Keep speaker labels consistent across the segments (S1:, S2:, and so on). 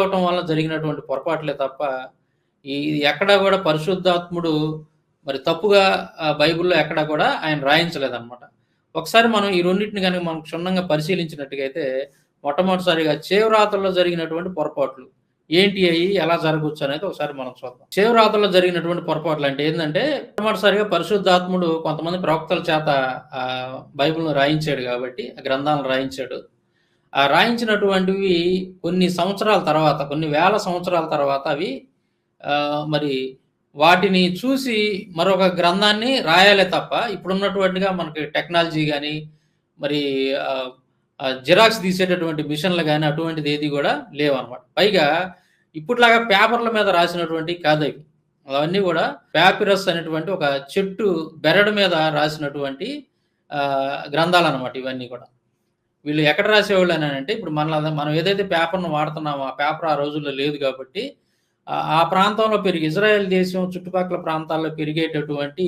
S1: అవ్వటం వల్ల జరిగినటువంటి పొరపాట్లే తప్ప, ఇది ఎక్కడా గూడా పరిశుద్ధాత్ముడు మరి తప్పుగా బైబిల్‌లో ఎక్కడా కూడా ఆయన రాయించలేదనమాట. ఒకసారి మనం ఈ రెండిటిని గనుక మనం క్షుణ్ణంగా పరిశీలించినట్టుగైతే, మొట్టమొదటిసారిగా చేవ్రాతల్లో జరిగినటువంటి పొరపాట్లు. ఏంటి అయి? ఎలా జరగొచ్చు అనేది ఒకసారి మనం చూద్దాం. చేవ్రాతల్లో జరిగినటువంటి పొరపాట్లు అంటే ఏందంటే, మొట్టమొదటిసారిగా పరిశుద్ధాత్ముడు కొంతమంది ప్రవక్తల చేత బైబిల్‌ను రాయించాడు గాబట్టి, ఆ గ్రంథాలను రాయించాడు. ఆ రాయించినటువంటివి కొన్ని సంవత్సరాల తర్వాత, కొన్ని వేల సంవత్సరాల తర్వాత అవి మరి వాటిని చూసి మరొక గ్రంథాన్ని రాయాలే తప్ప, ఇప్పుడున్నటువంటిగా మనకి టెక్నాలజీ గాని, మరి జిరాక్స్ తీసేటటువంటి మిషన్‌లు గాని, అటువంటిదేది గూడా లేవనమాట. పైగా ఇప్పటిలాగా పేపర్ల మీద రాసినటువంటివి కాదవి. అవన్నీ గూడా పాపిరస్ అనేటువంటి ఒక చెట్టు బెరడు మీద రాసినటువంటి గ్రంథాలనమాట ఇవన్నీ గూడా. వీళ్ళు ఎక్కడ రాసేవాళ్ళనంటే, ఇప్పుడు మనం ఏదైతే పేపర్‌ను వాడుతున్నామో, ఆ పేపర్ ఆ రోజుల్లో లేదు గాబట్టి, ఆ ప్రాంతంలో ఇజ్రాయెల్ దేశం చుట్టుపక్కల ప్రాంతాల్లో పెరిగేటటువంటి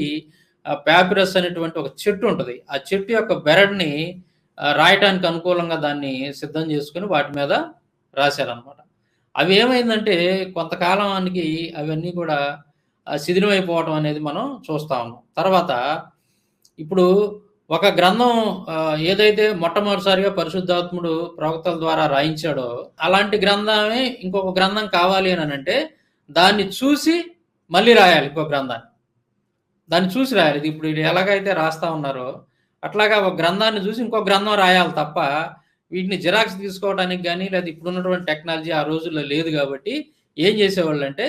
S1: పాపిరస్ అనేటువంటి ఒక చెట్టు ఉంటది. ఆ చెట్టు యొక్క బెరడుని రాయటానికి అనుకూలంగా దాన్ని సిద్ధం చేసుకొని వాటి మీద రాశారనమాట. అవేమైందంటే కొంతకాలానికి అవన్నీ కూడా శిథిలమైపోవటం అనేది మనం చూస్తా ఉన్నాం. తర్వాత ఇప్పుడు ఒక గ్రంథం ఏదైతే మొట్టమొదటిసారిగా పరిశుద్ధాత్ముడు ప్రవక్తల ద్వారా రాయించాడో, అలాంటి గ్రంథమే ఇంకొక గ్రంథం కావాలి అనంటే, దాన్ని చూసి మళ్ళీ రాయాలి ఇంకో గ్రంథాన్ని. దాన్ని చూసి రాయాలి. ఇది ఇప్పుడు ఎలాగైతే రాస్తా ఉన్నారో, అట్లాగా ఒక గ్రంథాన్ని చూసి ఇంకో గ్రంథం రాయాలి తప్ప, వీటిని జిరాక్స్ తీసుకోవడానికి గాని, లేదా ఇప్పుడున్నటువంటి టెక్నాలజీ ఆ రోజుల్లో లేదు గాబట్టి, ఏం చేసేవాళ్ళంటే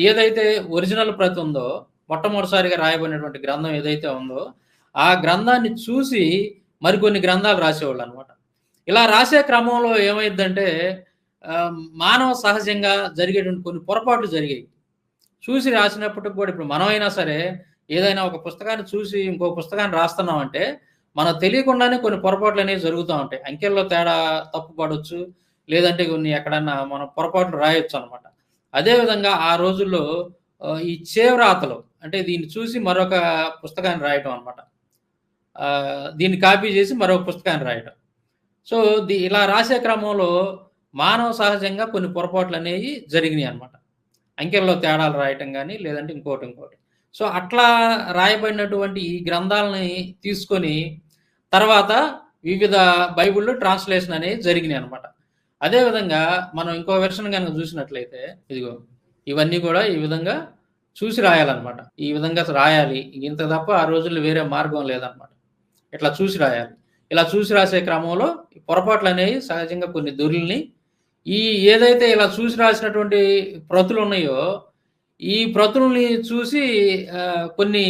S1: ఏదైతే ఒరిజినల్ ప్రతి ఉందో, మొట్టమొదటిసారిగా రాయబడినటువంటి గ్రంథం ఏదైతే ఉందో, ఆ గ్రంథాన్ని చూసి మరికొన్ని గ్రంథాలు రాసేవాళ్ళనమాట. ఇలా రాసే క్రమంలో ఏమైద్దంటే మానవ సహజంగా జరిగేటువంటి కొన్ని పొరపాట్లు జరిగాయి. చూసి రాసినప్పటికి కూడా ఇప్పుడు మనమైనా సరే, ఏదైనా ఒక పుస్తకాన్ని చూసి ఇంకో పుస్తకాన్ని రాస్తున్నామంటే, మనకు తెలియకుండానే కొన్ని పొరపాట్లనేవి జరుగుతా ఉంటాయి. అంకెల్లో తేడా తప్పు పడొచ్చు. లేదంటే కొన్ని ఎక్కడన్నా మనం పొరపాట్లు రాయొచ్చనమాట. అదే విధంగా ఆ రోజుల్లో ఈ చేవ్రాతలు అంటే దీన్ని చూసి మరొక పుస్తకాన్ని రాయటం అనమాట. దీన్ని కాపీ చేసి మరొక పుస్తకాన్ని రాయటం. సో, ఇలా రాసే క్రమంలో మానవ సహజంగా కొన్ని పొరపాట్లనేవి జరిగినియనమాట. అంకెల్లో తేడాలు రాయటం గాని, లేదంటే ఇంకోటి. సో, అట్లా రాయబడినటువంటి ఈ గ్రంథాలని తీసుకొని, తర్వాత వివిధ బైబిల్‌లో ట్రాన్స్‌లేషన్ అనేవి జరిగినియనమాట. అదే విధంగా మనం ఇంకో వెర్షన్ గనుక చూసినట్లయితే, ఇదిగో ఇవన్నీ కూడా ఈ విధంగా చూసి రాయాలనమాట. ఈ విధంగా రాయాలి. ఇంత తప్ప ఆ రోజుల్లో వేరే మార్గం లేదనమాట. ఇట్లా చూసి రాయాలి. ఇలా చూసి రాసే క్రమంలో పొరపాట్లనేవి సహజంగా కొన్ని దొర్లినియి. ఏదైతే ఇలా చూసి రాసినటువంటి ప్రతులున్నాయో, ఈ ప్రతుల్ని చూసి కొన్ని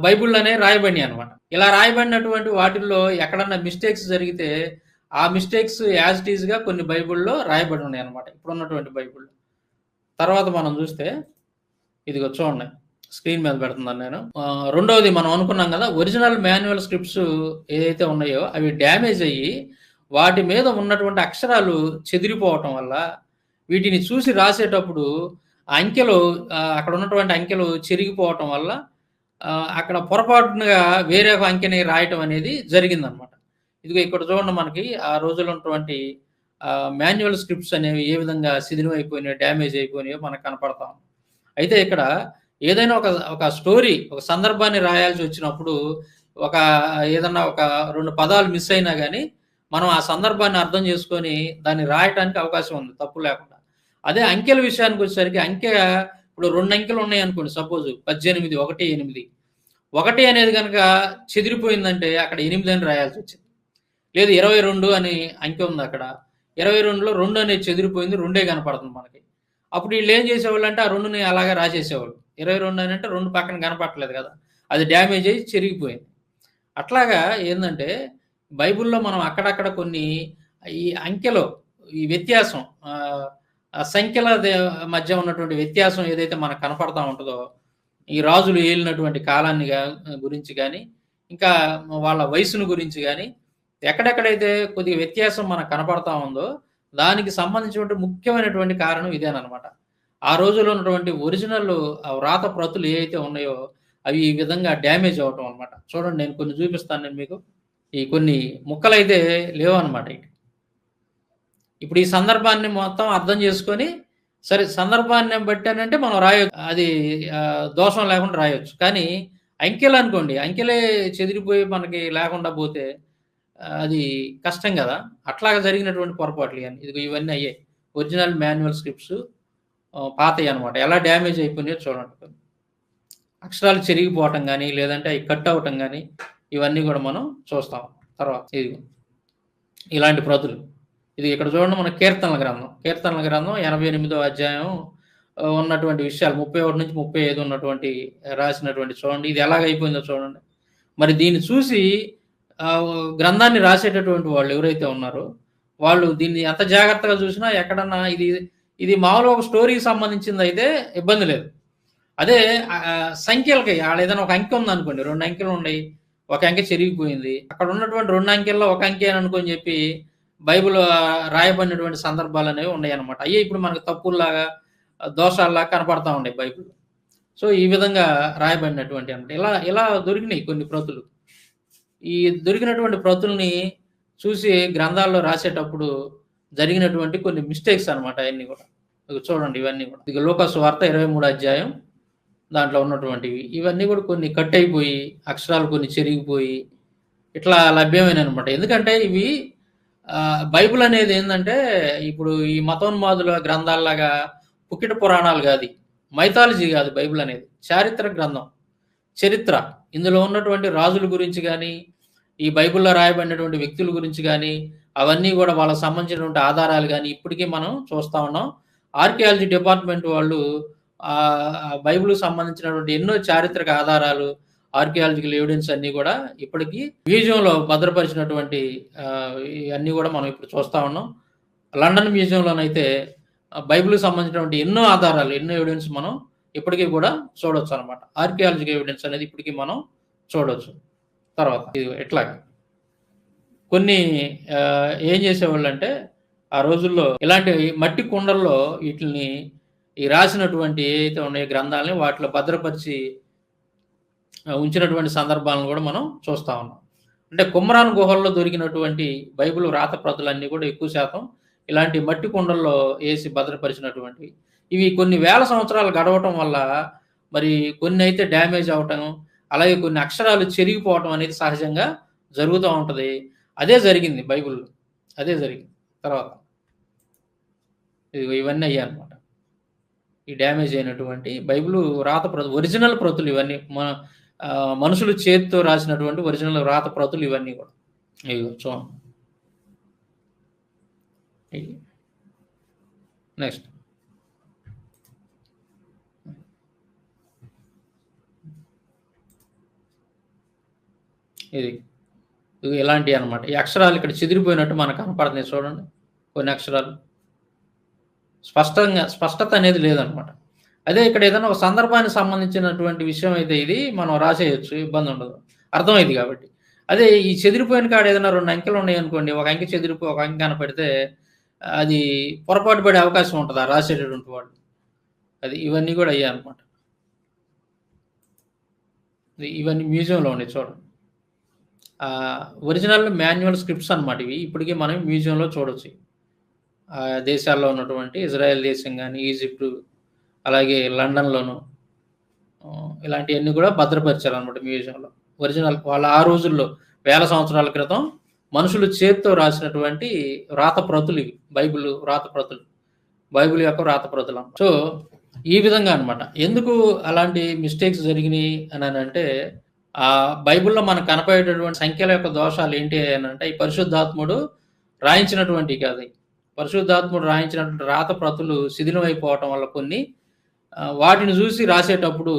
S1: బైబిళ్ళనేవి రాయబడినియనమాట. ఇలా రాయబడినటువంటి వాటిల్లో ఎక్కడన్నా మిస్టేక్స్ జరిగితే, ఆ మిస్టేక్స్ యాజ్ ఇట్ ఈస్‌గా కొన్ని బైబిల్‌లో రాయబడి ఉన్నాయన్నమాట. ఇప్పుడున్నటువంటి బైబిల్‌లో. తర్వాత మనం చూస్తే, ఇదిగో చూడండి. స్క్రీన్ మీద పెడుతున్నాను నేను. రెండోది మనం అనుకున్నాం కదా! ఒరిజినల్ మాన్యువల్ స్క్రిప్ట్స్ ఏదైతే ఉన్నాయో అవి డ్యామేజ్ అయ్యి, వాటి మీద ఉన్నటువంటి అక్షరాలు చెదిరిపోవటం వల్ల, వీటిని చూసి రాసేటప్పుడు అంకెలు అక్కడ ఉన్నటువంటి అంకెలు చెరిగిపోవటం వల్ల అక్కడ పొరపాటునగా వేరే ఒక అంకెని రాయటం అనేది జరిగిందనమాట. ఇదిగో ఇక్కడ చూడండి మనకి ఆ రోజుల్లో ఉన్నటువంటి మాన్యువల్ స్క్రిప్ట్స్ అనేవి ఏ విధంగా శిథిలమైపోయినాయో, డ్యామేజ్ అయిపోయినాయో మనకు కనపడతా ఉంది. అయితే ఇక్కడ ఏదైనా ఒక స్టోరీ, ఒక సందర్భాన్ని రాయాల్సి వచ్చినప్పుడు, ఏదన్నా ఒక 2 పదాలు మిస్ అయినా గాని, మనం ఆ సందర్భాన్ని అర్థం చేసుకొని దాన్ని రాయటానికి అవకాశం ఉంది తప్పు లేకుండా. అదే అంకెల విషయానికొచ్చేసరికి ఇప్పుడు 2 అంకెలు ఉన్నాయనుకోండి సపోజ్ 18, 1, 8. 1 అనేది గనక చెదిరిపోయిందంటే అక్కడ 8 అని రాయాల్సొచ్చింది. లేదు 22 అని అంకె ఉందక్కడ. 22లో 2 అనేది చెదిరిపోయింది. 2 కనపడుతుంది మనకి. అప్పుడు ఈళ్ళేం చేసేవాళ్ళంటే ఆ 2ని అలాగే రాసేసేవాళ్ళు. 22 అనంటే 2 పక్కన కనపడట్లేదు కదా! అది డ్యామేజ్ అయ్యి చెరిగిపోయింది. అట్లాగా ఏందంటే బైబిల్‌లో మనం అక్కడక్కడ కొన్ని ఈ అంకెలో ఈ వ్యత్యాసం సంఖ్యల మధ్య ఉన్నటువంటి వ్యత్యాసం ఏదైతే మనకు కనపడతా ఉంటదో, ఈ రాజులు ఏలినటువంటి కాలాన్ని గురించి గాని, ఇంకా వాళ్ళ వయసును గురించి గాని, ఎక్కడెక్కడైతే కొద్దిగా వ్యత్యాసం మనకు కనపడతా ఉందో, దానికి సంబంధించినటువంటి ముఖ్యమైనటువంటి కారణం ఇదేననమాట. ఆ రోజుల్లో ఉన్నటువంటి ఒరిజినల్ వ్రాత ప్రతులు ఏవైతే ఉన్నాయో, అవి ఈ విధంగా డ్యామేజ్ అవ్వటం అనమాట. చూడండి నేను కొన్ని చూపిస్తాను నేను మీకు. ఈ కొన్ని ముక్కలైతే లేవనమాట. ఇప్పుడు ఈ సందర్భాన్ని మొత్తం అర్థం చేసుకొని, సరే సందర్భాన్ని బట్టానంటే మనం రాయొచ్చు. అది దోషం లేకుండా రాయొచ్చు. కానీ అంకెలనుకోండి, అంకెలే చెదిరిపోయి మనకి లేకుండా పోతే అది కష్టం గదా! అట్లాగా జరిగినటువంటి పొరపాట్లు ఇయన్నీ. ఇదిగో ఇవన్నీ అయ్యాయి. ఒరిజినల్ మాన్యువల్ స్క్రిప్ట్స్ పాతయనమాట. ఎలా డ్యామేజ్ అయిపోయినాయో చూడండి. అక్షరాలు చెరిగిపోవటం గాని, లేదంటే అయి కట్ అవ్వటం గాని, ఇవన్నీ గూడా మనం చూస్తాం. తర్వాత ఇదిగో ఇలాంటి ప్రతులు. ఇది ఇక్కడ చూడండి మన కీర్తనల గ్రంథం. కీర్తనల గ్రంథం 88వ అధ్యాయం ఉన్నటువంటి విషయాలు 31-35 ఉన్నటువంటి రాసినటువంటి చూడండి. ఇది ఎలాగైపోయిందో చూడండి. మరి దీన్ని చూసి గ్రంథాన్ని రాసేటటువంటి వాళ్ళు ఎవరైతే ఉన్నారో, వాళ్ళు దీన్ని ఎంత జాగ్రత్తగా చూసినా ఎక్కడన్నా ఇది మామూలుగా ఒక స్టోరీకి సంబంధించిందయితే ఇబ్బంది లేదు. అదే సంఖ్యలకి ఆడేదైనా ఒక అంకె ఉందనుకోండి, 2 అంకెలు ఉన్నాయి. ఒక అంకె చెరిగిపోయింది. అక్కడ ఉన్నటువంటి 2 అంకెల్లో ఒక అంకె అని అనుకోని చెప్పి బైబిల్ రాయబడినటువంటి సందర్భాలనేవి ఉన్నాయన్నమాట. అయ్యే ఇప్పుడు మనకు తప్పుల్లాగా, దోషాల్లాగా కనపడతా ఉన్నాయి బైబిల్‌లో. సో, ఈ విధంగా రాయబడినటువంటి అన్నమాట. ఇలా దొరికినాయి కొన్ని ప్రతులు. ఈ దొరికినటువంటి ప్రతుల్ని చూసి గ్రంథాల్లో రాసేటప్పుడు జరిగినటువంటి కొన్ని మిస్టేక్స్ అన్నమాట అయన్నీ కూడా. ఇగో చూడండి ఇవన్నీ కూడా. ఇక లూకా సువార్త 23 అధ్యాయం దాంట్లో ఉన్నటువంటివి. ఇవన్నీ కూడా కొన్ని కట్ అయిపోయి, అక్షరాలు కొన్ని చెరిగిపోయి, ఇట్లా లభ్యమైననమాట. ఎందుకంటే ఇవి బైబిల్ అనేది ఏందంటే, ఇప్పుడు ఈ మతోన్మాదుల గ్రంథాల్లాగా పుక్కిట పురాణాలు గాదు. మైథాలజీ గాదు బైబిల్ అనేది. చారిత్రక గ్రంథం. చరిత్ర. ఇందులో ఉన్నటువంటి రాజుల గురించి గానీ, ఈ బైబిల్‌లో రాయబడినటువంటి వ్యక్తుల గురించి గానీ, అవన్నీ గూడా వాళ్ళకి సంబంధించినటువంటి ఆధారాలు గానీ, ఇప్పటికీ మనం చూస్తా ఉన్నాం. ఆర్కియాలజీ డిపార్ట్‌మెంట్ వాళ్ళు బైబిల్‌కి సంబంధించినటువంటి ఎన్నో చారిత్రక ఆధారాలు, ఆర్కియాలజికల్ ఎవిడెన్స్ అన్నీ గూడా ఇప్పటికీ మ్యూజియంలో భద్రపరిచినటువంటి ఇయన్నీ గూడా మనం ఇప్పుడు చూస్తా ఉన్నాం. లండన్ మ్యూజియంలోనైతే బైబిల్‌కి సంబంధించినటువంటి ఎన్నో ఆధారాలు, ఎన్నో ఎవిడెన్స్ మనం ఇప్పటికీ కూడా చూడొచ్చనమాట. ఆర్కియాలజికల్ ఎవిడెన్స్ అనేది ఇప్పటికీ మనం చూడొచ్చు. తర్వాత ఇట్లాగా కొన్ని ఏం చేసేవాళ్ళంటే, ఆ రోజుల్లో ఇలాంటి మట్టి కుండల్లో వీటిల్ని ఈ రాసినటువంటి ఏవైతే ఉన్నాయో గ్రంథాలని వాటిలో భద్రపరిచి ఉంచినటువంటి సందర్భాలను కూడా మనం చూస్తా ఉన్నాం. అంటే కుమ్మరాన్ గుహల్లో దొరికినటువంటి బైబిల్ రాత ప్రతులన్నీ కూడా ఎక్కువ శాతం ఇలాంటి మట్టి కుండల్లో ఏసి భద్రపరిచినటువంటివి. ఇవి కొన్ని వేల సంవత్సరాలు గడవటం వల్ల మరి కొన్ని అయితే డ్యామేజ్ అవ్వటం, అలాగే కొన్ని అక్షరాలు చెరిగిపోవటం అనేది సహజంగా జరుగుతూ ఉంటది. అదే జరిగింది బైబిల్‌లో. అదే జరిగింది. తర్వాత ఇవన్నీ అయ్యాయన్నమాట. ఈ డ్యామేజ్ అయినటువంటి బైబిల్ రాత ప్రతులు, ఒరిజినల్ ప్రతులు ఇవన్నీ. మనుషులు చేతితో రాసినటువంటి ఒరిజినల్ రాత ప్రతులు ఇవన్నీ కూడా. ఇదిగో చూడండి. నెక్స్ట్ ఇది ఇలాంటివి అన్నమాట. ఈ అక్షరాలు ఇక్కడ చెదిరిపోయినట్టు మనకు కనపడుతున్నాయి చూడండి. కొన్ని అక్షరాలు స్పష్టత అనేది లేదనమాట. అదే ఇక్కడ ఏదైనా ఒక సందర్భానికి సంబంధించినటువంటి విషయం అయితే ఇది మనం రాసేయొచ్చు, ఇబ్బంది ఉండదు, అర్థమైంది కాబట్టి. అదే ఈ చెదిరిపోయిన కాడ ఏదైనా 2 అంకెలు ఉన్నాయనుకోండి, ఒక అంకె చెదిరిపోయి ఒక అంకె కనపడితే అది పొరపాటు పడే అవకాశం ఉంటుంది ఆ రాసేటటువంటి వాళ్ళు. ఇవన్నీ కూడా అయ్యాయన్నమాట. ఇవన్నీ మ్యూజియంలో ఉన్నాయి చూడండి. ఒరిజినల్ మాన్యువల్ స్క్రిప్ట్స్ అనమాట ఇవి. ఇప్పటికీ మనం మ్యూజియంలో చూడొచ్చు. దేశాల్లో ఉన్నటువంటి ఇజ్రాయెల్ దేశం కానీ, ఈజిప్టు, అలాగే లండన్‌లోను ఇలాంటివన్నీ కూడా భద్రపరిచారనమాట మ్యూజియంలో. ఒరిజినల్ వాళ్ళ ఆ రోజుల్లో వేల సంవత్సరాల క్రితం మనుషులు చేత్తో రాసినటువంటి రాత ప్రతులు ఇవి. బైబిల్ రాత ప్రతులు. బైబిల్ యొక్క రాత ప్రతులు. సో, ఈ విధంగా అనమాట. ఎందుకు అలాంటి మిస్టేక్స్ జరిగినాయి అనంటే, బైబిల్‌లో మనకు కనపడేటటువంటి సంఖ్యల యొక్క దోషాలు ఏంటి అనంటే, ఈ పరిశుద్ధాత్ముడు రాయించినటువంటివి కాదు. పరిశుద్ధాత్ముడు రాయించినటువంటి రాత ప్రతులు శిథిలమైపోవటం వల్ల కొన్ని వాటిని చూసి రాసేటప్పుడు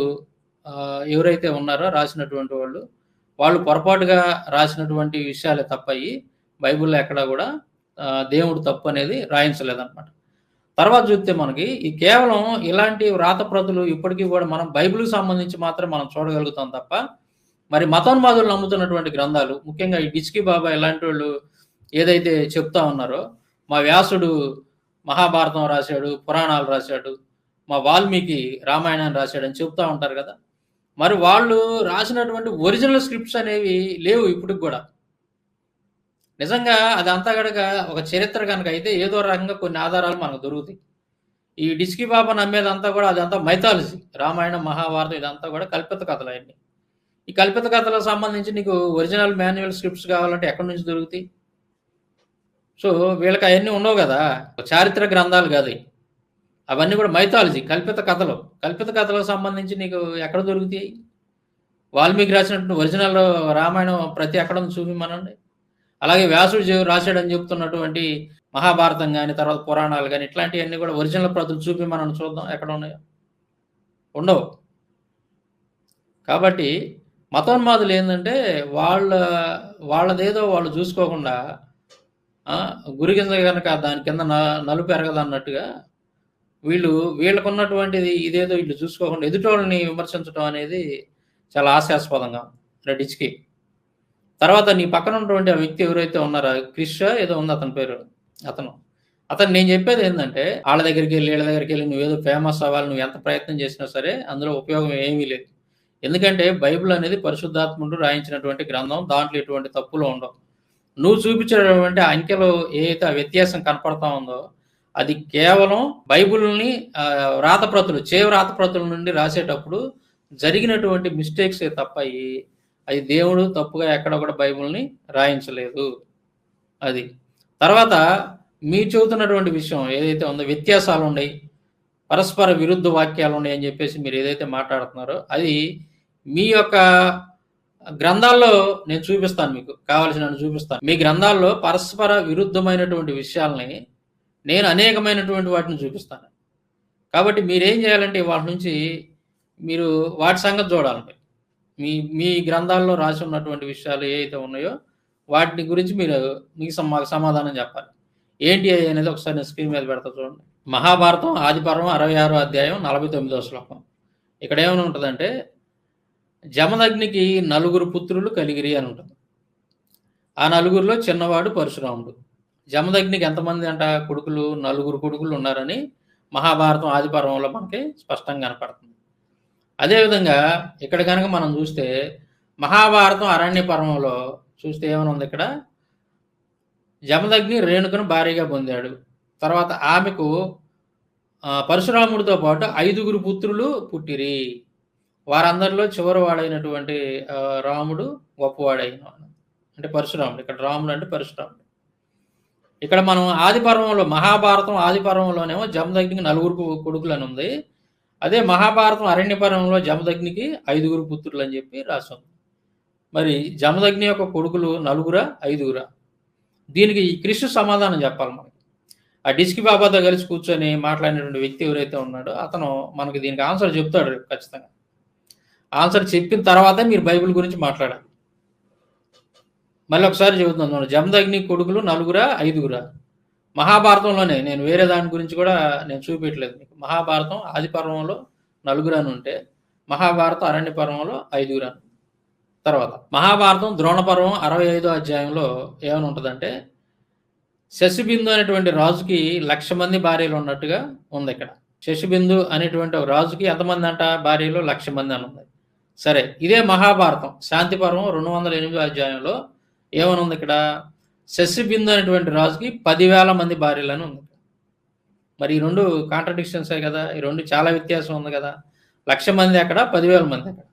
S1: ఎవరైతే ఉన్నారో రాసినటువంటి వాళ్ళు పొరపాటుగా రాసినటువంటి విషయాలే తప్పయి బైబిల్‌లో ఎక్కడా కూడా దేవుడు తప్పు అనేది రాయించలేదన్నమాట. తర్వాత చూస్తే మనకి ఈ కేవలం ఇలాంటి వ్రాత ప్రతులు ఇప్పటికీ కూడా మనం బైబిల్‌కి సంబంధించి మాత్రం మనం చూడగలుగుతాం తప్ప, మరి మతోన్మాదులు నమ్ముతున్నటువంటి గ్రంథాలు, ముఖ్యంగా ఈ డిచ్కీ బాబా ఇలాంటి వాళ్ళు ఏదైతే చెప్తా ఉన్నారో, మా వ్యాసుడు మహాభారతం రాశాడు, పురాణాలు రాశాడు, మా వాల్మీకి రామాయణాన్ని రాశాడని చెప్తా ఉంటారు కదా. మరి వాళ్ళు రాసినటువంటి ఒరిజినల్ స్క్రిప్ట్స్ అనేవి లేవు ఇప్పటికి కూడా. నిజంగా అదంతా గనక ఒక చరిత్ర గనక అయితే ఏదో రకంగా కొన్ని ఆధారాలు మనకు దొరుకుతాయి. ఈ డిస్కీ బాబా నమ్మేదంతా కూడా అదంతా మైథాలజీ. రామాయణం, మహాభారతం ఇదంతా కూడా కల్పిత కథలు అయన్నీ. ఈ కల్పిత కథలకు సంబంధించి నీకు ఒరిజినల్ మాన్యువల్ స్క్రిప్ట్స్ కావాలంటే ఎక్కడి నుంచి దొరుకుతాయి? సో, వీళ్ళకి అయన్నీ ఉండవు గదా! చారిత్రక గ్రంథాలు గాదయి. అవన్నీ కూడా మైథాలజీ, కల్పిత కథలు. కల్పిత కథలకు సంబంధించి నీకు ఎక్కడ దొరుకుతాయి? వాల్మీకి రాసినటువంటి ఒరిజినల్ రామాయణం ప్రతి ఎక్కడుందో చూపిమనండి. అలాగే వ్యాసుడు రాశాడని చెప్తున్నటువంటి మహాభారతం గాని, తర్వాత పురాణాలు గాని ఇట్లాంటియన్నీ కూడా ఒరిజినల్ ప్రతులు చూపిమనండి చూద్దాం ఎక్కడున్నాయో. ఉండవు. కాబట్టి మతోన్మాదులు ఏందంటే వాళ్ళదేదో వాళ్ళు చూసుకోకుండా గురి కింద గనక దాని కింద నలుపు ఎరగదన్నట్టుగా వీళ్ళకున్నటువంటిది ఇదేదో వీళ్ళు చూసుకోకుండా ఎదుటోళ్ళని విమర్శించడం అనేది చాలా హాస్యాస్పదంగా రెడ్డిచ్కి. తర్వాత నీ పక్కన ఉన్నటువంటి ఆ వ్యక్తి ఎవరైతే ఉన్నారో క్రిష్ ఏదో ఉంది అతని పేరు, అతను నేను చెప్పేది ఏంటంటే వాళ్ళ దగ్గరికి వెళ్ళి వీళ్ళ దగ్గరికి వెళ్ళి నువ్వేదో ఫేమస్ అవ్వాలి, నువ్వు ఎంత ప్రయత్నం చేసినా సరే అందులో ఉపయోగం ఏమీ లేదు. ఎందుకంటే బైబిల్ అనేది పరిశుద్ధాత్ముడు రాయించినటువంటి గ్రంథం, దాంట్లో ఎటువంటి తప్పులు ఉండవు. నువ్వు చూపించేటువంటి అంకెలు ఏదైతే ఆ వ్యత్యాసం కనపడతా ఉందో అది కేవలం బైబిల్ని వ్రాతప్రతుల నుండి రాసేటప్పుడు జరిగినటువంటి మిస్టేక్సే తప్ప అది దేవుడు తప్పుగా ఎక్కడ కూడా బైబిల్ని రాయించలేదు. అది తర్వాత మీరు చెబుతున్నటువంటి విషయం ఏదైతే ఉందో వ్యత్యాసాలు ఉన్నాయి, పరస్పర విరుద్ధ వాక్యాలు ఉన్నాయి అని చెప్పేసి మీరు ఏదైతే మాట్లాడుతున్నారో అది మీ యొక్క గ్రంథాల్లో నేను చూపిస్తాను, మీకు కావాల్సిన చూపిస్తాను. మీ గ్రంథాల్లో పరస్పర విరుద్ధమైనటువంటి విషయాల్ని నేను అనేకమైనటువంటి వాటిని చూపిస్తాను. కాబట్టి మీరేం చేయాలంటే వాటి నుంచి మీరు వాటి సంగతి చూడాలంటే మీ గ్రంథాల్లో రాసి ఉన్నటువంటి విషయాలు ఏవైతే ఉన్నాయో వాటి గురించి మీకు మాకు సమాధానం చెప్పాలి. ఏంటి అనేది ఒకసారి నేను స్క్రీన్ మీద పెడతా చూడండి. మహాభారతం ఆదిపర్వం 66వ అధ్యాయం 49వ శ్లోకం. ఇక్కడ ఏమైనా ఉంటుందంటే జమదగ్నికి 9 పుత్రులు కలిగిరి అని ఉంటుంది. ఆ 9గురిలో చిన్నవాడు పరశురాముడు. జమదగ్నికి ఎంతమంది అంట కొడుకులు? 9 కొడుకులు ఉన్నారని మహాభారతం ఆదిపర్వంలో మనకి స్పష్టంగా కనపడుతుంది. అదేవిధంగా ఇక్కడ కనుక మనం చూస్తే మహాభారతం అరణ్య పర్వంలో చూస్తే ఏమైనా ఉంది, ఇక్కడ జమదగ్ని రేణుకను భార్యగా పొందాడు. తర్వాత ఆమెకు పరశురాముడితో పాటు 5గురు పుత్రులు పుట్టిరి. వారందరిలో చివరి వాడైనటువంటి రాముడు గొప్పవాడైన అంటే పరశురాముడు. ఇక్కడ రాముడు అంటే పరశురాముడు. ఇక్కడ మనం ఆదిపర్వంలో మహాభారతం ఆదిపర్వంలోనేమో జమదగ్నికి 9 కొడుకులు అని ఉంది. అదే మహాభారతం అరణ్య పర్వంలో జమదగ్నికి 5గురు పుత్రులు అని చెప్పి రాస్తుంది. మరి జమదగ్ని యొక్క కొడుకులు 9 5? దీనికి ఈ కృష్ణ సమాధానం చెప్పాలి మనకి. ఆ డిస్కి బాబాతో కలిసి కూర్చొని మాట్లాడినటువంటి వ్యక్తి ఎవరైతే ఉన్నాడో అతను మనకి దీనికి ఆన్సర్ చెప్తాడు రేపు ఖచ్చితంగా. ఆన్సర్ చెప్పిన తర్వాతే మీరు బైబిల్ గురించి మాట్లాడాలి. మళ్ళీ ఒకసారి చెబుతున్నాను, మన జమదగ్ని కొడుకులు 9 5? మహాభారతంలోనే, నేను వేరే దాని గురించి కూడా నేను చూపించట్లేదు మీకు. మహాభారతం ఆదిపర్వంలో 9 అని ఉంటే మహాభారతం అరణ్య పర్వంలో 5 అని. తర్వాత మహాభారతం ద్రోణపర్వం 65వ అధ్యాయంలో ఏమని ఉంటుందంటే శశిబిందు అనేటువంటి రాజుకి 1,00,000 మంది భార్యలు ఉన్నట్టుగా ఉంది. ఇక్కడ శశిబిందు అనేటువంటి ఒక రాజుకి ఎంతమంది అంట భార్యలు? 1,00,000 మంది అని ఉంది. సరే, ఇదే మహాభారతం శాంతి పర్వం 208వ అధ్యాయంలో ఏమని ఉంది? ఇక్కడ శశిబిందు అనేటువంటి రాజుకి 10,000 మంది భార్యలు అని ఉంది. మరి ఈ రెండు కాంట్రడిక్షన్సే కదా, ఈ రెండు చాలా వ్యత్యాసం ఉంది కదా. 1,00,000 మంది అక్కడ, 10,000 మంది అక్కడ.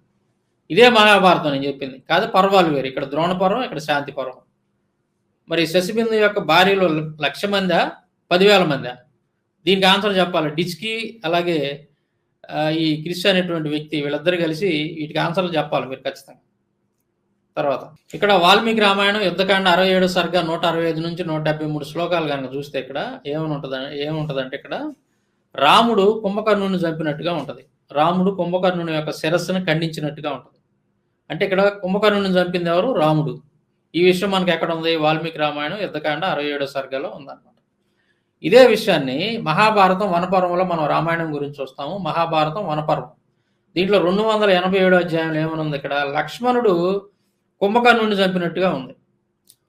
S1: ఇదే మహాభారతం నేను చెప్పింది కాదు, పర్వాలు వేరు. ఇక్కడ ద్రోణ పర్వం, ఇక్కడ శాంతి పర్వం. మరి శశిబిందు యొక్క భార్యలు 1,00,000 మందా 10,000 మందా? దీనికి ఆన్సర్ చెప్పాలి డిచ్కి అలాగే ఈ క్రిష్ అనేటువంటి వ్యక్తి, వీళ్ళిద్దరు కలిసి వీటికి ఆన్సర్లు చెప్పాలి మీరు ఖచ్చితంగా. తర్వాత ఇక్కడ వాల్మీకి రామాయణం యుద్ధకాండ 67 సర్గ 165 నుంచి 173 శ్లోకాలు కనుక చూస్తే ఇక్కడ ఏముంటుందంటే ఇక్కడ రాముడు కుంభకర్ణుని చంపినట్టుగా ఉంటుంది. రాముడు కుంభకర్ణుని యొక్క శిరస్సును ఖండించినట్టుగా ఉంటుంది. అంటే ఇక్కడ కుంభకర్ణుని చంపింది ఎవరు? రాముడు. ఈ విషయం మనకి ఎక్కడ ఉంది? వాల్మీకి రామాయణం యుద్ధకాండ 67 సర్గలో ఉందన్నమాట. ఇదే విషయాన్ని మహాభారతం వనపర్వంలో మనం రామాయణం గురించి చూస్తాము. మహాభారతం వనపర్వం దీంట్లో 287 అధ్యాయంలో ఏమని ఉంది? ఇక్కడ లక్ష్మణుడు కుంభకర్ణుడిని చంపినట్టుగా ఉంది.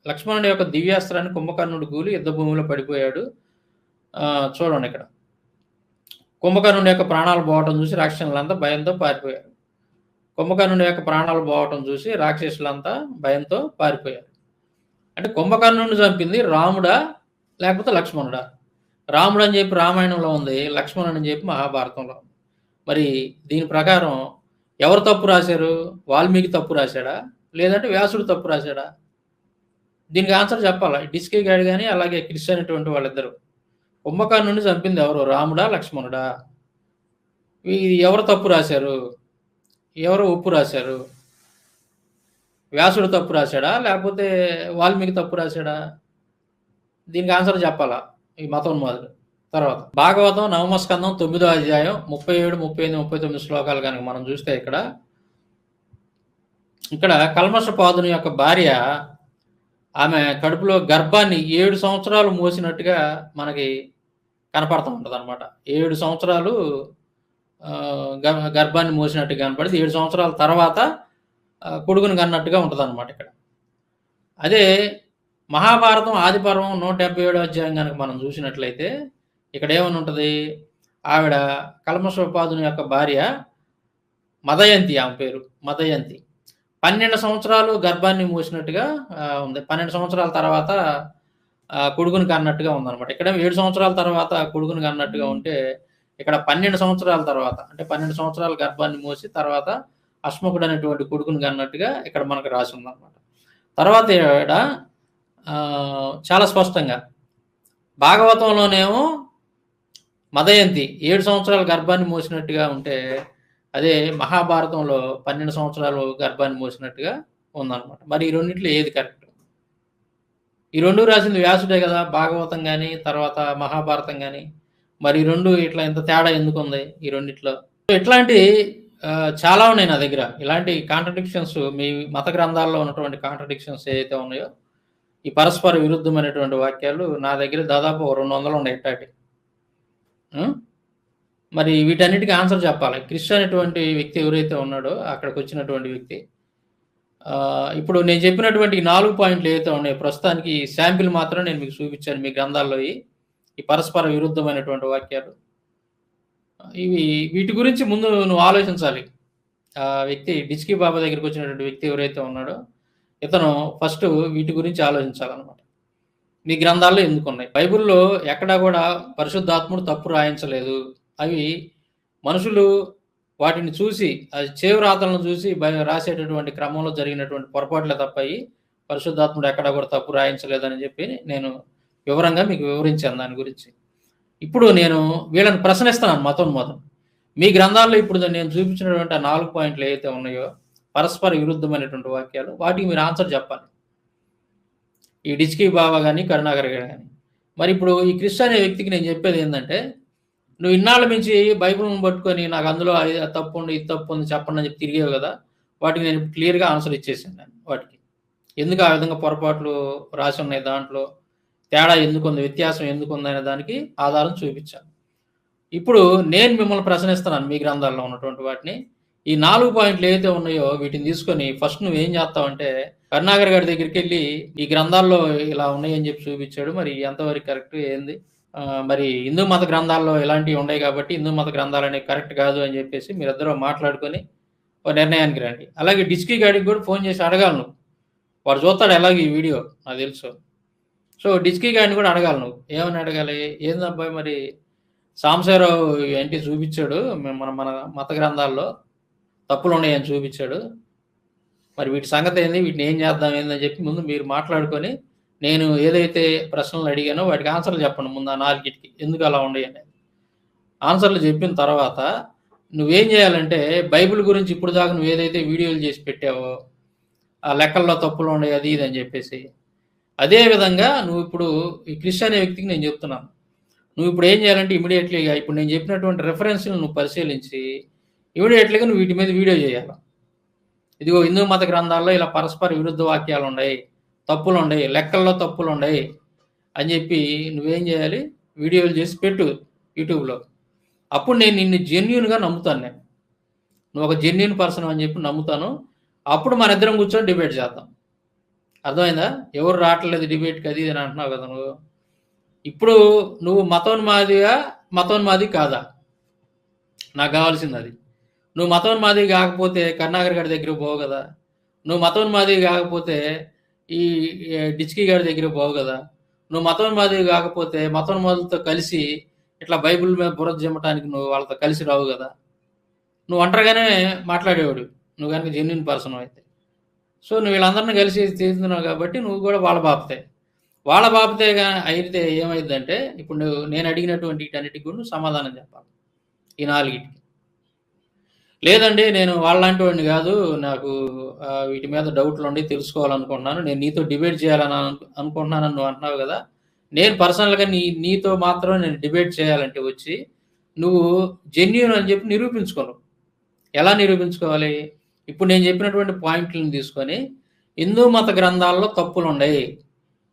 S1: లక్ష్మణుడి యొక్క దివ్యాస్త్రాన్ని కుంభకర్ణుడు గూలి యుద్ధ భూమిలో పడిపోయాడు. చూడండి, ఇక్కడ కుంభకర్ణుడి యొక్క ప్రాణాలు పోవటం చూసి రాక్షసులంతా భయంతో పారిపోయారు. కుంభకర్ణుడి యొక్క ప్రాణాలు పోవటం చూసి రాక్షసులంతా భయంతో పారిపోయారు. అంటే కుంభకర్ణుడిని చంపింది రాముడా? లేకపోతే లక్ష్మణుడా? రాముడు అని చెప్పి రామాయణంలో ఉంది. లక్ష్మణుడు అని చెప్పి మహాభారతంలో ఉంది. మరి దీని ప్రకారం ఎవరు తప్పు రాశారు? వాల్మీకి తప్పు రాశాడా? లేదంటే వ్యాసుడు తప్పు రాశాడా? దీనికి ఆన్సర్ చెప్పాలా. డిస్కీ గాడు గాని, అలాగే క్రిష్ అనేటువంటి వాళ్ళిద్దరు. కుంభకర్ణుడిని చంపింది ఎవరు? రాముడా? లక్ష్మణుడా? ఇది ఎవరు తప్పు రాశారు? ఎవరు ఒప్పు రాశారు? వ్యాసుడు తప్పు రాశాడా? లేకపోతే వాల్మీకి తప్పు రాశాడా? దీనికి ఆన్సర్ చెప్పాలా ఈ మతోన్మాదులు. తర్వాత భాగవతం నవమ స్కందం 9వ అధ్యాయం 37, 38, 39 శ్లోకాలు కనుక మనం చూస్తే ఇక్కడ కల్మషపాదుని యొక్క భార్య ఆమె కడుపులో గర్భాన్ని 7 సంవత్సరాలు మోసినట్టుగా మనకి కనపడతా ఉంటుంది అనమాట. 7 సంవత్సరాలు గర్భాన్ని మోసినట్టుగా కనపడింది. 7 సంవత్సరాల తర్వాత కొడుకుని కన్నట్టుగా ఉంటుంది అనమాట ఇక్కడ. అదే మహాభారతం ఆదిపర్వం 177వ అధ్యాయం కనుక మనం చూసినట్లయితే ఇక్కడ ఏమని ఉంటుంది? ఆవిడ కల్మషోపాదుని యొక్క భార్య మదయంతి, ఆమె పేరు మదయంతి. 12 సంవత్సరాలు గర్భాన్ని మూసినట్టుగా ఉంది. 12 సంవత్సరాల తర్వాత కొడుకుని కన్నట్టుగా ఉందన్నమాట. ఇక్కడ 7 సంవత్సరాల తర్వాత కొడుకుని కన్నట్టుగా ఉంటే ఇక్కడ 12 సంవత్సరాల తర్వాత, అంటే 12 సంవత్సరాల గర్భాన్ని మూసి తర్వాత అశ్మకుడు అనేటువంటి కొడుకుని కన్నట్టుగా ఇక్కడ మనకు రాసి ఉందన్నమాట. తర్వాత ఈవిడ చాలా స్పష్టంగా భాగవతంలోనేమో మదయంతి 7 సంవత్సరాల గర్భాన్ని మోసినట్టుగా ఉంటే, అదే మహాభారతంలో 12 సంవత్సరాలు గర్భాన్ని మోసినట్టుగా ఉందన్నమాట. మరి ఈ రెండింటిలో ఏది కరెక్ట్? ఈ రెండు రాసింది వ్యాసుడే కదా, భాగవతం కానీ తర్వాత మహాభారతం కానీ. మరి ఈ రెండు ఇట్లా ఇంత తేడా ఎందుకు ఉంది ఈ రెండిట్లో? ఇట్లాంటి చాలా ఉన్నాయి నా దగ్గర. ఇలాంటి కాంట్రడిక్షన్స్, మీ మత గ్రంథాల్లో ఉన్నటువంటి కాంట్రడిక్షన్స్ ఏదైతే ఉన్నాయో, ఈ పరస్పర విరుద్ధమైనటువంటి వాక్యాలు నా దగ్గర దాదాపు 200 ఉన్నాయి ఇట్టాటి. మరి వీటన్నిటికీ ఆన్సర్ చెప్పాలి. క్రిష్ అనేటువంటి వ్యక్తి ఎవరైతే ఉన్నాడో, అక్కడికి వచ్చినటువంటి వ్యక్తి, ఇప్పుడు నేను చెప్పినటువంటి 4 పాయింట్లు ఏవైతే ఉన్నాయో, ప్రస్తుతానికి శాంపిల్ మాత్రం నేను మీకు చూపించాను మీ గ్రంథాల్లో. ఈ పరస్పర విరుద్ధమైనటువంటి వాక్యాలు వీటి గురించి ముందు నువ్వు ఆలోచించాలి. ఆ వ్యక్తి డిచ్కీ బాబా దగ్గరికి వచ్చినటువంటి వ్యక్తి ఎవరైతే ఉన్నాడో, ఇతను ఫస్ట్ వీటి గురించి ఆలోచించాలన్నమాట. మీ గ్రంథాల్లో ఎందుకున్నాయి? బైబిల్లో ఎక్కడా కూడా పరిశుద్ధాత్ముడు తప్పు రాయించలేదు. అవి మనుషులు వాటిని చూసి, అది చేవ్రాతలను చూసి రాసేటటువంటి క్రమంలో జరిగినటువంటి పొరపాట్లే తప్పయి పరిశుద్ధాత్ముడు ఎక్కడా కూడా తప్పు రాయించలేదని చెప్పి నేను వివరంగా మీకు వివరించాను దాని గురించి. ఇప్పుడు నేను వీళ్ళని ప్రశ్నిస్తున్నాను మతోన్మాదం. మీ గ్రంథాల్లో ఇప్పుడు నేను చూపించినటువంటి 4 పాయింట్లు ఏవైతే ఉన్నాయో, పరస్పర విరుద్ధమైనటువంటి వాక్యాలు, వాటికి మీరు ఆన్సర్ చెప్పాలి. ఈ డిచ్కీ బాబా కానీ, కరుణాకర్ గారు కానీ. మరి ఇప్పుడు ఈ క్రిష్ అనే వ్యక్తికి నేను చెప్పేది ఏంటంటే, నువ్వు ఇన్నాళ్ళ నుంచి బైబిల్ని పట్టుకొని నాకు అందులో తప్పు ఉంది, ఇది తప్పు ఉంది చెప్పండి అని చెప్పి తిరిగేవు కదా, వాటికి నేను క్లియర్గా ఆన్సర్ ఇచ్చేసాను. వాటికి ఎందుకు ఆ విధంగా పొరపాట్లు రాసి ఉన్నాయి, దాంట్లో తేడా ఎందుకుంది, వ్యత్యాసం ఎందుకుంది అనే దానికి ఆధారం చూపించాను. ఇప్పుడు నేను మిమ్మల్ని ప్రశ్నిస్తున్నాను మీ గ్రంథాల్లో ఉన్నటువంటి వాటిని. ఈ 4 పాయింట్లు ఏవైతే ఉన్నాయో వీటిని తీసుకొని ఫస్ట్ నువ్వేం చేస్తావంటే, కరుణాకర్ గారి దగ్గరికి వెళ్ళి ఈ గ్రంథాల్లో ఇలా ఉన్నాయని చెప్పి చూపించాడు, మరి ఎంతవరకు కరెక్ట్ ఏంది, మరి హిందూ మత గ్రంథాల్లో ఇలాంటివి ఉన్నాయి కాబట్టి హిందూ మత గ్రంథాలు అనేవి కరెక్ట్ కాదు అని చెప్పేసి మీరిద్దరూ మాట్లాడుకొని ఒక నిర్ణయానికి రండి. అలాగే డిచ్కీ గాడికి కూడా ఫోన్ చేసి అడగాలి నువ్వు. వాడు చూస్తాడు ఎలాగ ఈ వీడియో, నాకు తెలుసు. సో డిచ్కీ గాడిని కూడా అడగాలి నువ్వు. ఏమని అడగాలి? ఏందబ్బాయి మరి సాంబశివరావు ఏంటి చూపించాడు, మన మత గ్రంథాల్లో తప్పులు ఉన్నాయని చూపించాడు, మరి వీటి సంగతి ఏంది, వీటిని ఏం చేద్దాం ఏందని చెప్పి ముందు మీరు మాట్లాడుకొని, నేను ఏదైతే ప్రశ్నలు అడిగానో వాటికి ఆన్సర్లు చెప్పండి ముందు. ఆ 4టికి ఎందుకు అలా ఉన్నాయి అనేది ఆన్సర్లు చెప్పిన తర్వాత నువ్వేం చేయాలంటే, బైబిల్ గురించి ఇప్పుడు దాకా నువ్వు ఏదైతే వీడియోలు చేసి పెట్టావో, ఆ లెక్కల్లో తప్పులు ఉన్నాయి అది ఇది అని చెప్పేసి, అదే విధంగా నువ్వు ఇప్పుడు ఈ క్రిష్ అనే వ్యక్తికి నేను చెప్తున్నాను, నువ్వు ఇప్పుడు ఏం చేయాలంటే ఇమీడియట్లీగా ఇప్పుడు నేను చెప్పినటువంటి రెఫరెన్స్లు నువ్వు పరిశీలించి ఇమీడియట్లీగా నువ్వు వీటి మీద వీడియో చేయాలి. ఇదిగో హిందూ మత గ్రంథాల్లో ఇలా పరస్పర విరుద్ధ వాక్యాలు ఉన్నాయి, తప్పులు ఉన్నాయి, లెక్కల్లో తప్పులు ఉన్నాయి అని చెప్పి నువ్వేం చేయాలి, వీడియోలు చేసి పెట్టు యూట్యూబ్లో. అప్పుడు నేను నిన్ను జెన్యూన్గా నమ్ముతాను. నువ్వు ఒక జెన్యూన్ పర్సన్ అని చెప్పి నమ్ముతాను. అప్పుడు మన ఇద్దరం కూర్చొని డిబేట్ చేద్దాం. అర్థమైందా? ఎవరు రావట్లేదు డిబేట్కి అది అని అంటున్నావు కదా నువ్వు. ఇప్పుడు నువ్వు మతోన్మాది కాదా? నాకు కావాల్సింది అది. నువ్వు మతోన్మాది కాకపోతే కరుణాకర్ గారి దగ్గరికి పోవు కదా. నువ్వు మతోన్మాది కాకపోతే ఈ డిచ్కీ గాడి దగ్గరికి పోవు కదా. నువ్వు మతోన్మాదివి కాకపోతే మతోన్మాదులతో కలిసి ఇట్లా బైబిల్ మీద బురద జిమ్మటానికి నువ్వు వాళ్ళతో కలిసి రావు కదా. నువ్వు ఒంటరిగానే మాట్లాడేవాడు నువ్వు కనుక జెన్యున్ పర్సన్ అయితే. సో నువ్వు వీళ్ళందరినీ కలిసి తీస్తున్నావు కాబట్టి నువ్వు కూడా వాళ్ళ బాబతే అయితే ఏమైందంటే ఇప్పుడు నేను అడిగినటువంటి వీటన్నిటికి కూడా నువ్వు సమాధానం చెప్పాలి ఈ 4టికి. లేదండి నేను వాళ్ళంటి వాడిని కాదు, నాకు వీటి మీద డౌట్లు ఉండి తెలుసుకోవాలనుకుంటున్నాను, నేను నీతో డిబేట్ చేయాలని అనుకుంటున్నానని నువ్వు అంటున్నావు కదా. నేను పర్సనల్గా నీతో మాత్రం నేను డిబేట్ చేయాలంటే వచ్చి నువ్వు జెన్యూన్ అని చెప్పి నిరూపించుకోను. ఎలా నిరూపించుకోవాలి? ఇప్పుడు నేను చెప్పినటువంటి పాయింట్లను తీసుకొని హిందూ మత గ్రంథాల్లో తప్పులు ఉన్నాయి,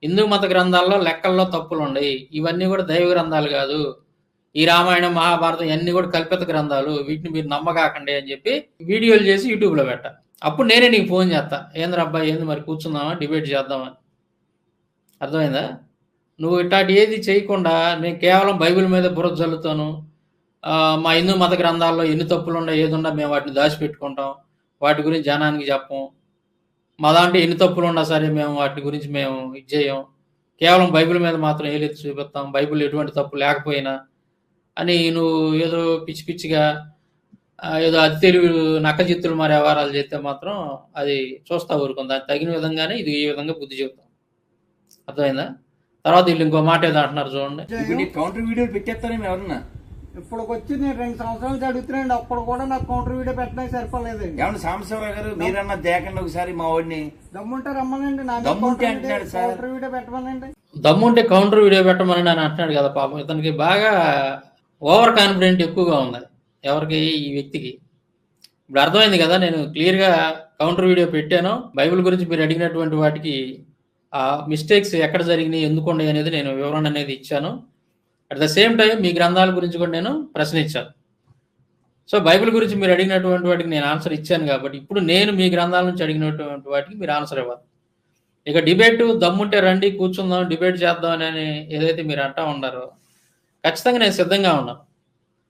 S1: హిందూ మత గ్రంథాల్లో లెక్కల్లో తప్పులు ఉన్నాయి, ఇవన్నీ కూడా దైవ గ్రంథాలు కాదు, ఈ రామాయణం మహాభారతం ఇవన్నీ కూడా కల్పిత గ్రంథాలు, వీటిని మీరు నమ్మకాకండి అని చెప్పి వీడియోలు చేసి యూట్యూబ్లో పెట్టా. అప్పుడు నేనే నీకు ఫోన్ చేస్తా, ఏంద్ర అబ్బాయి ఏంది మరి కూర్చుందామా డిబేట్ చేద్దామని. అర్థమైందా? నువ్వు ఇట్లాంటి ఏది చేయకుండా నేను కేవలం బైబిల్ మీద బురద జల్లుతాను, మా హిందూ మత గ్రంథాల్లో ఎన్ని తప్పులు ఉన్నాయి ఏది ఉన్నా మేము వాటిని దాచిపెట్టుకుంటాం, వాటి గురించి జనానికి చెప్పం, మా దాంట్లో ఎన్ని తప్పులు ఉన్నా సరే మేము వాటి గురించి మేము ఇది చేయం, కేవలం బైబిల్ మీద మాత్రం ఏలెత్తి చూపిస్తాం, బైబిల్ ఎటువంటి తప్పు లేకపోయినా అని నువ్వు ఏదో పిచ్చి పిచ్చిగా ఏదో అతి తెలివి నక్క చిత్తులు మరి వ్యవహారాలు చేస్తే మాత్రం అది చూస్తా ఊరుకుంది. దానికి తగిన విధంగానే ఇది ఈ విధంగా బుద్ధి చెబుతాం. అర్థమైందా? తర్వాత వీళ్ళు ఇంకో మాట ఏదో అంటున్నారు చూడండి.
S2: కౌంటర్ వీడియోలు పెట్టేస్తారేమో ఎవరన్నా.
S3: ఇప్పటికొచ్చి నేను 2 సంవత్సరాల నుంచి అడుగుతున్నాండి, అప్పుడు కూడా నాకు కౌంటర్ వీడియో పెట్టడానికి సరిపోలేదండి.
S2: ఏమన్నా సాంబశివరావు గారు మీరన్నా దేకండి ఒకసారి మా వాడిని.
S3: దమ్ముంటే రమ్మనండి,
S2: దమ్ముంటే అంటున్నాడు సార్.
S3: Counter video పెట్టమనండి.
S1: దమ్ముంటే కౌంటర్ వీడియో పెట్టమని అని అంటున్నాడు కదా. పాపం ఇతనికి బాగా ఓవర్ కాన్ఫిడెంట్ ఎక్కువగా ఉంది. ఎవరికి? ఈ వ్యక్తికి. ఇప్పుడు అర్థమైంది కదా, నేను క్లియర్గా కౌంటర్ వీడియో పెట్టాను. బైబిల్ గురించి మీరు అడిగినటువంటి వాటికి ఆ మిస్టేక్స్ ఎక్కడ జరిగినాయి, ఎందుకు ఉన్నాయి అనేది నేను వివరణ అనేది ఇచ్చాను. అట్ ద సేమ్ టైం మీ గ్రంథాల గురించి కూడా నేను ప్రశ్న ఇచ్చాను. సో బైబిల్ గురించి మీరు అడిగినటువంటి వాటికి నేను ఆన్సర్ ఇచ్చాను కాబట్టి ఇప్పుడు నేను మీ గ్రంథాల నుంచి అడిగినటువంటి వాటికి మీరు ఆన్సర్ ఇవ్వాలి. ఇక డిబేట్ దమ్ముంటే రండి కూర్చుందాం డిబేట్ చేద్దాం అని ఏదైతే మీరు అంటా ఉన్నారో ఖచ్చితంగా నేను సిద్ధంగా ఉన్నాను.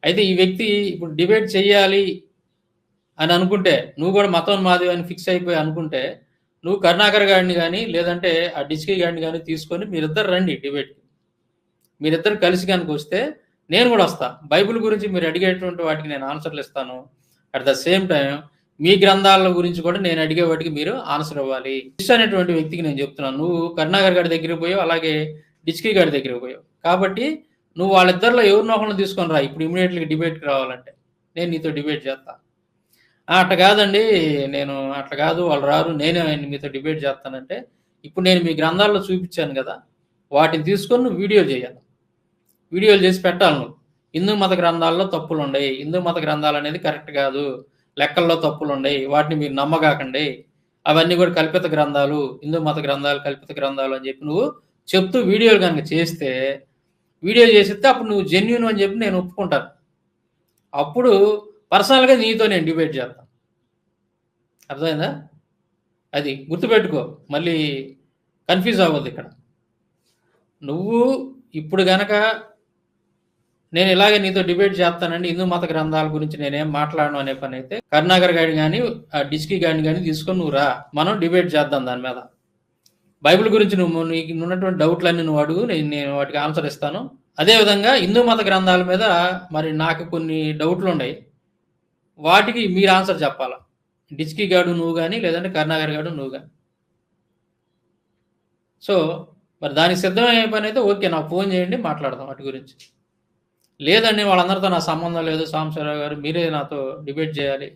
S1: అయితే ఈ వ్యక్తి ఇప్పుడు డిబేట్ చెయ్యాలి అని అనుకుంటే, నువ్వు కూడా మతోన్మాది అని ఫిక్స్ అయిపోయి అనుకుంటే, నువ్వు కరుణాకర్ గారిని కానీ లేదంటే ఆ డిచ్కీ గారిని కానీ తీసుకొని మీరిద్దరు రండి డిబేట్కి. మీరిద్దరు కలిసి కనుక వస్తే నేను కూడా వస్తా. బైబిల్ గురించి మీరు అడిగేటువంటి వాటికి నేను ఆన్సర్లు ఇస్తాను. అట్ ద సేమ్ టైం మీ గ్రంథాల గురించి కూడా నేను అడిగే వాటికి మీరు ఆన్సర్ ఇవ్వాలి. డిష్ అనేటువంటి వ్యక్తికి నేను చెప్తున్నాను, నువ్వు కరుణాకర్ గారి దగ్గరికి పోయావు, అలాగే డిచ్కీ గారి దగ్గరికి పోయావు కాబట్టి నువ్వు వాళ్ళిద్దరిలో ఎవరినో ఒకరిని తీసుకొని రా ఇప్పుడు ఇమీడియట్గా డిబేట్కి రావాలంటే. నేను నీతో డిబేట్ చేస్తా. అట్లా కాదండి, నేను అట్లా కాదు, వాళ్ళు రారు, నేనే మీతో డిబేట్ చేస్తానంటే ఇప్పుడు నేను మీ గ్రంథాల్లో చూపించాను కదా, వాటిని తీసుకొని నువ్వు వీడియోలు చేయాలి. వీడియోలు చేసి పెట్టాలి. నువ్వు హిందూ మత గ్రంథాల్లో తప్పులు ఉన్నాయి, హిందూ మత గ్రంథాలు అనేది కరెక్ట్ కాదు, లెక్కల్లో తప్పులు ఉన్నాయి, వాటిని మీరు నమ్మకాకండి, అవన్నీ కూడా కల్పిత గ్రంథాలు, హిందూ మత గ్రంథాలు కల్పిత గ్రంథాలు అని చెప్పి నువ్వు చెప్తూ వీడియోలు కనుక చేస్తే, వీడియో చేసిస్తే అప్పుడు నువ్వు జెన్యూన్ అని చెప్పి నేను ఒప్పుకుంటాను. అప్పుడు పర్సనల్గా నీతో నేను డిబేట్ చేస్తాను. అర్థమైందా? అది గుర్తుపెట్టుకో, మళ్ళీ కన్ఫ్యూజ్ అవ్వద్దు ఇక్కడ. నువ్వు ఇప్పుడు గనక నేను ఇలాగే నీతో డిబేట్ చేస్తానండి హిందూ మత గ్రంథాల గురించి నేనేం మాట్లాడను అనే పని అయితే కరుణాకర్ గారిని కానీ ఆ డిచ్కీ గారిని కానీ తీసుకొని నువ్వు రా, మనం డిబేట్ చేద్దాం దాని మీద. బైబిల్ గురించి నీకు ఉన్నటువంటి డౌట్లన్నీ నువ్వు అడుగు, నేను వాటికి ఆన్సర్ ఇస్తాను. అదేవిధంగా హిందూ మత గ్రంథాల మీద మరి నాకు కొన్ని డౌట్లు ఉన్నాయి, వాటికి మీరు ఆన్సర్ చెప్పాలా. డిచ్కీ గాడు నువ్వు కానీ లేదంటే కరుణాకర్ గాడు నువ్వు కానీ. సో మరి దానికి సిద్ధమయ్యే పని అయితే ఓకే, నాకు ఫోన్ చేయండి, మాట్లాడదాం వాటి గురించి. లేదండి వాళ్ళందరితో నా సంబంధం లేదు, సాంబశివరావు గారు మీరే నాతో డిబేట్ చేయాలి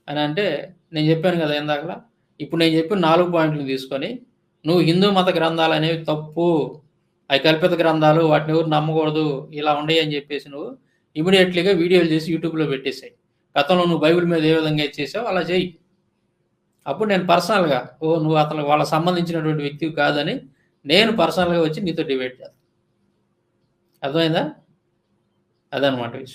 S1: అని అంటే, నేను చెప్పాను కదా ఇందాకలా, ఇప్పుడు నేను చెప్పిన 4 పాయింట్లు తీసుకొని నువ్వు హిందూ మత గ్రంథాలు అనేవి తప్పు, అవి కల్పిత గ్రంథాలు, వాటిని ఎవరు నమ్మకూడదు, ఇలా ఉండయి అని చెప్పేసి నువ్వు ఇమీడియట్లీగా వీడియోలు చేసి యూట్యూబ్లో పెట్టేసాయి. గతంలో నువ్వు బైబిల్ మీద ఏ విధంగా చేసావు అలా చేయి. అప్పుడు నేను పర్సనల్గా నువ్వు అతను వాళ్ళకి సంబంధించినటువంటి వ్యక్తివి కాదని నేను పర్సనల్గా వచ్చి నీతో డిబేట్ చేస్తాను. అర్థమైందా? అదనమాట విషయం.